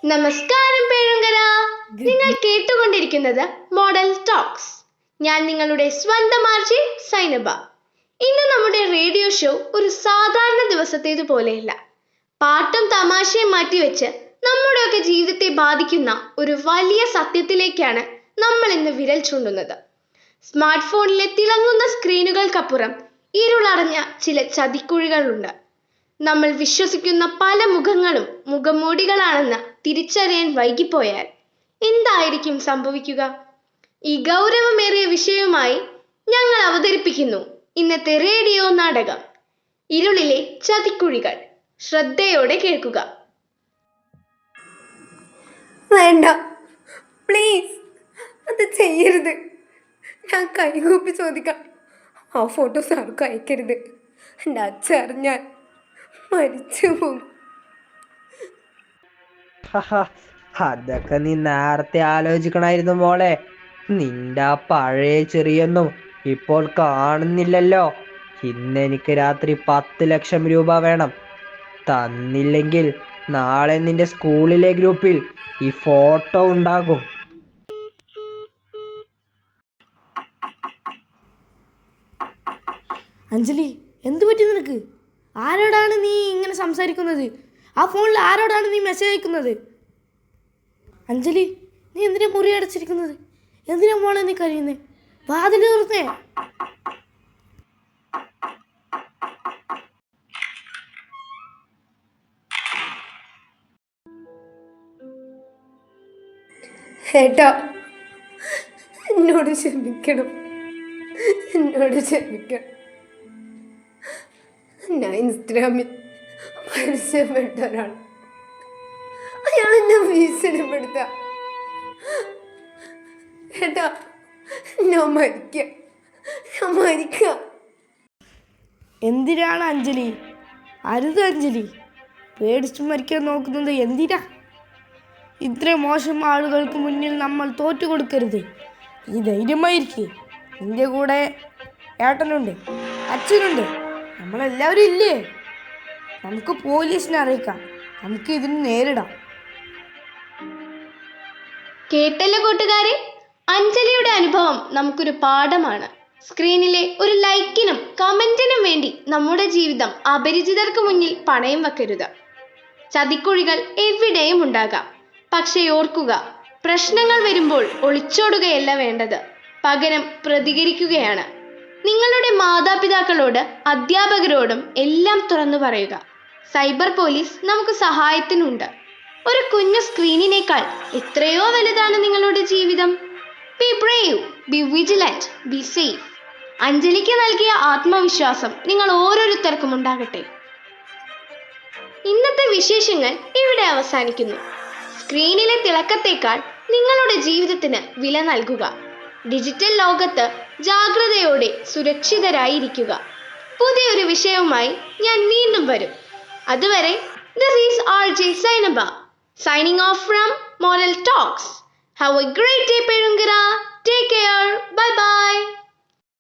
നമസ്കാരം പേഴുങ്കര. നിങ്ങൾ കേട്ടുകൊണ്ടിരിക്കുന്നത് മോഡൽ ടോക്സ്. ഞാൻ നിങ്ങളുടെ സ്വന്തം ആർജി സൈനബ. ഇന്ന് നമ്മുടെ റേഡിയോ ഷോ ഒരു സാധാരണ ദിവസത്തേതുപോലെയല്ല. പാട്ടും തമാശയും മാറ്റിവെച്ച് നമ്മുടെയൊക്കെ ജീവിതത്തെ ബാധിക്കുന്ന ഒരു വലിയ സത്യത്തിലേക്കാണ് നമ്മൾ ഇന്ന് വിരൽ ചൂണ്ടുന്നത്. സ്മാർട്ട് ഫോണിലെ തിളങ്ങുന്ന സ്ക്രീനുകൾക്കപ്പുറം ഇരുളടഞ്ഞ ചില ചതിക്കുഴികളുണ്ട്. നമ്മൾ വിശ്വസിക്കുന്ന പല മുഖങ്ങളും മുഖംമൂടികളാണെന്ന് തിരിച്ചറിയാൻ വൈകിപ്പോയാൽ എന്തായിരിക്കും സംഭവിക്കുക? ഈ ഗൗരവമേറിയ വിഷയവുമായി ഞങ്ങൾ അവതരിപ്പിക്കുന്നു ഇന്നത്തെ റേഡിയോ നാടകം ഇരുളിലെ ചതിക്കുഴികൾ. ശ്രദ്ധയോടെ കേൾക്കുക. വേണ്ട, പ്ലീസ്, അത് ചെയ്യരുത്. ഞാൻ കൈകൂപ്പി ചോദിക്കാം, ആ ഫോട്ടോസ് ആർക്കും അയക്കരുത്. എൻ്റെ അച്ഛൻ അറിഞ്ഞാൽ മരിച്ചു പോകും. അതൊക്കെ നീ നേരത്തെ ആലോചിക്കണമായിരുന്നു മോളെ. നിന്റെ ആ പഴയ ചെറിയൊന്നും ഇപ്പോൾ കാണുന്നില്ലല്ലോ. ഇന്നെനിക്ക് രാത്രി 10 ലക്ഷം രൂപ വേണം. തന്നില്ലെങ്കിൽ നാളെ നിന്റെ സ്കൂളിലെ ഗ്രൂപ്പിൽ ഈ ഫോട്ടോ ഉണ്ടാകും. അഞ്ജലി, എന്തു പറ്റി നിനക്ക്? ആരോടാണ് നീ ഇങ്ങനെ സംസാരിക്കുന്നത്? ആ ഫോണിൽ ആരോടാണ് നീ മെസ്സേജ് അയക്കുന്നത്? അഞ്ജലി, നീ എന്തിനാ മുറി അടച്ചിരിക്കുന്നത്? എന്തിനാ മോളെ നീ കഴിയുന്നേ? വാതിൽ തുറന്നേ. ഏട്ടാ, എന്നോട് ക്ഷമിക്കണം, എന്നോട് ക്ഷമിക്കണം. ഞാൻ ഇൻസ്റ്റഗ്രാമിൽ പരിചയപ്പെട്ട ഒരാൾ, അയാൾ എന്നെ ഭീഷണിപ്പെടുത്ത. ഏട്ടാ, ഞാൻ മരിക്കാം. എന്തിനാണ് അഞ്ജലി? അരുത് അഞ്ജലി, പേടിച്ചു മരിക്കാൻ നോക്കുന്നത് എന്തിനാ? ഇത്രയും മോശം ആളുകൾക്ക് മുന്നിൽ നമ്മൾ തോറ്റു കൊടുക്കരുത്. നീ ധൈര്യമായിരിക്കും. നിന്റെ കൂടെ ഏട്ടനുണ്ട്, അച്ഛനുണ്ട്, നമ്മളെല്ലാവരും ഇല്ലേ? നമുക്ക് പോലീസിനെ അറിയിക്കാം. നമുക്ക് ഇതിന് നേരിടാം. കേട്ടല്ലോ കൂട്ടുകാരെ, അഞ്ജലിയുടെ അനുഭവം നമുക്കൊരു പാഠമാണ്. സ്ക്രീനിലെ ഒരു ലൈക്കിനും കമന്റിനും വേണ്ടി നമ്മുടെ ജീവിതം അപരിചിതർക്ക് മുന്നിൽ പണയം വെക്കരുത്. ചതിക്കുഴികൾ എവിടെയും ഉണ്ടാകാം. പക്ഷേ ഓർക്കുക, പ്രശ്നങ്ങൾ വരുമ്പോൾ ഒളിച്ചോടുകയല്ല വേണ്ടത്, പകരം പ്രതികരിക്കുകയാണ്. നിങ്ങളുടെ മാതാപിതാക്കളോട്, അധ്യാപകരോടും എല്ലാം തുറന്നു പറയുക. സൈബർ പോലീസ് നമുക്ക് സഹായത്തിനുണ്ട്. ഒരു കുഞ്ഞു സ്ക്രീനിനേക്കാൾ എത്രയോ വലുതാണ് നിങ്ങളുടെ ജീവിതം. Be brave, be vigilant, be safe. അഞ്ജലിക്ക് നൽകിയ ആത്മവിശ്വാസം നിങ്ങൾ ഓരോരുത്തർക്കും ഉണ്ടാകട്ടെ. ഇന്നത്തെ വിശേഷങ്ങൾ ഇവിടെ അവസാനിക്കുന്നു. സ്ക്രീനിലെ തിളക്കത്തേക്കാൾ നിങ്ങളുടെ ജീവിതത്തിന് വില നൽകുക. ഡിജിറ്റൽ ലോകത്ത് ജാഗ്രതയോടെ സുരക്ഷിതരായിരിക്കുക. പുതിയൊരു വിഷയവുമായി ഞാൻ വീണ്ടും വരും. അതുവരെ this is RJ Sainaba signing off from Model Talks. Have a great day Perungara. Take care. Bye bye.